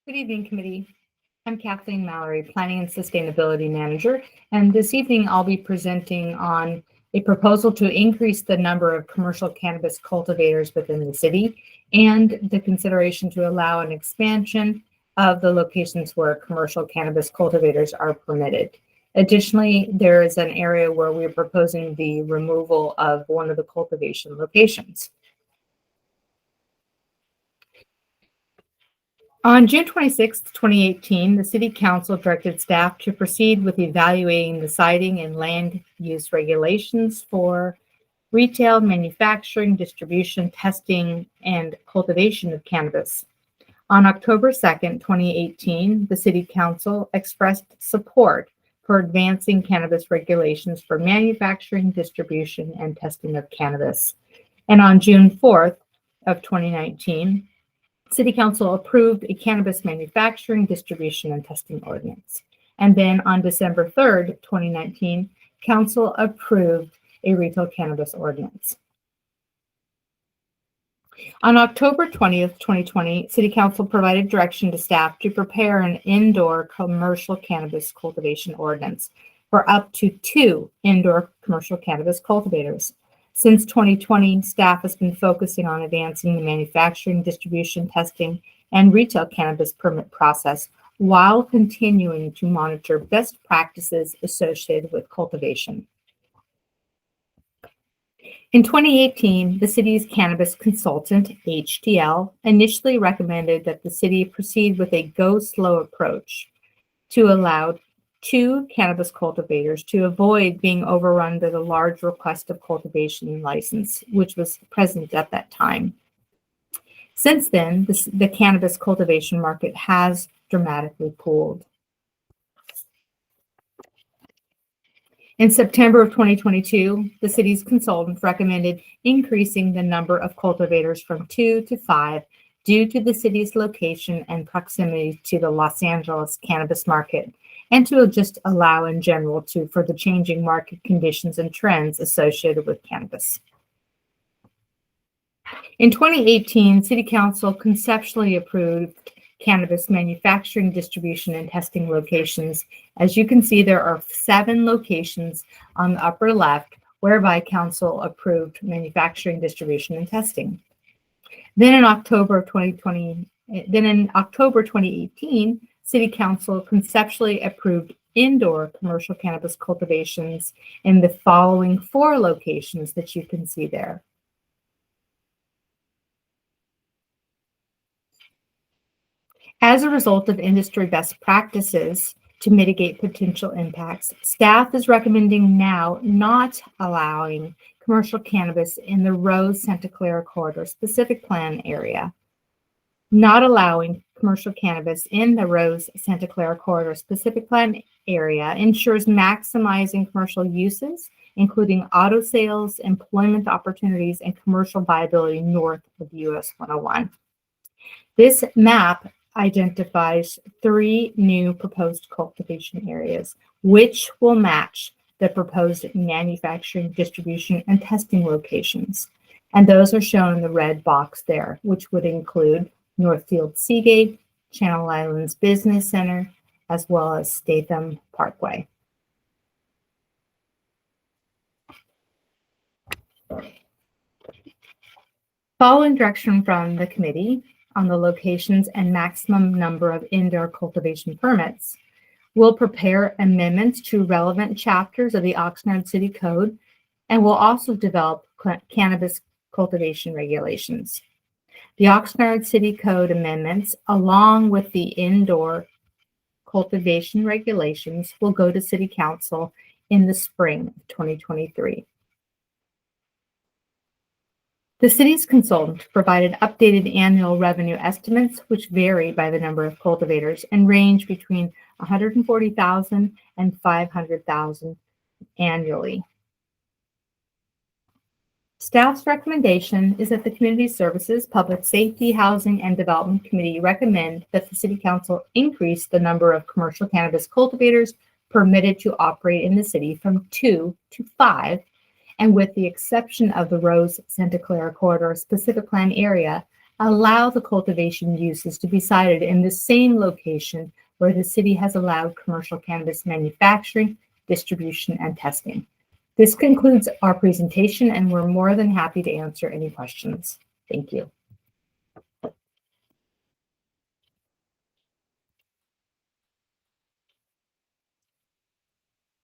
Good evening, committee. I'm Kathleen Mallory, Planning and Sustainability Manager, and this evening I'll be presenting on a proposal to increase the number of commercial cannabis cultivators within the city and the consideration to allow an expansion of the locations where commercial cannabis cultivators are permitted. Additionally, there is an area where we're proposing the removal of one of the cultivation locations. On June 26, 2018, the City Council directed staff to proceed with evaluating the siting and land use regulations for retail, manufacturing, distribution, testing, and cultivation of cannabis. On October 2nd, 2018, the City Council expressed support for advancing cannabis regulations for manufacturing, distribution, and testing of cannabis. And on June 4th of 2019, City Council approved a cannabis manufacturing, distribution, and testing ordinance. And then on December 3rd, 2019, Council approved a retail cannabis ordinance. On October 20th, 2020, City Council provided direction to staff to prepare an indoor commercial cannabis cultivation ordinance for up to 2 indoor commercial cannabis cultivators. Since 2020, staff has been focusing on advancing the manufacturing, distribution, testing, and retail cannabis permit process while continuing to monitor best practices associated with cultivation. In 2018, the city's cannabis consultant, HDL, initially recommended that the city proceed with a go-slow approach to allow 2 cannabis cultivators to avoid being overrun by the large request of cultivation license, which was present at that time. Since then, the cannabis cultivation market has dramatically cooled. In September of 2022, the city's consultant recommended increasing the number of cultivators from 2 to 5 due to the city's location and proximity to the Los Angeles cannabis market, and to just allow in general for the changing market conditions and trends associated with cannabis. In 2018, City Council conceptually approved cannabis manufacturing, distribution, and testing locations. As you can see, there are 7 locations on the upper left whereby Council approved manufacturing, distribution, and testing. Then in October 2018, City Council conceptually approved indoor commercial cannabis cultivations in the following 4 locations that you can see there. As a result of industry best practices to mitigate potential impacts, staff is recommending now not allowing commercial cannabis in the Rose Santa Clara Corridor Specific Plan area. Not allowing commercial cannabis in the Rose Santa Clara Corridor Specific Plan area ensures maximizing commercial uses, including auto sales, employment opportunities, and commercial viability north of US 101. This map identifies 3 new proposed cultivation areas, which will match the proposed manufacturing, distribution, and testing locations. And those are shown in the red box there, which would include Northfield Seagate, Channel Islands Business Center, as well as Statham Parkway. Following direction from the committee on the locations and maximum number of indoor cultivation permits, we'll prepare amendments to relevant chapters of the Oxnard City Code, and we'll also develop cannabis cultivation regulations. The Oxnard City Code amendments, along with the indoor cultivation regulations, will go to City Council in the spring of 2023. The city's consultant provided updated annual revenue estimates, which vary by the number of cultivators and range between $140,000 and $500,000 annually. Staff's recommendation is that the Community Services, Public Safety, Housing, and Development Committee recommend that the City Council increase the number of commercial cannabis cultivators permitted to operate in the city from 2 to 5, and with the exception of the Rose Santa Clara Corridor Specific Plan area, allow the cultivation uses to be cited in the same location where the city has allowed commercial cannabis manufacturing, distribution, and testing. This concludes our presentation, and we're more than happy to answer any questions. Thank you.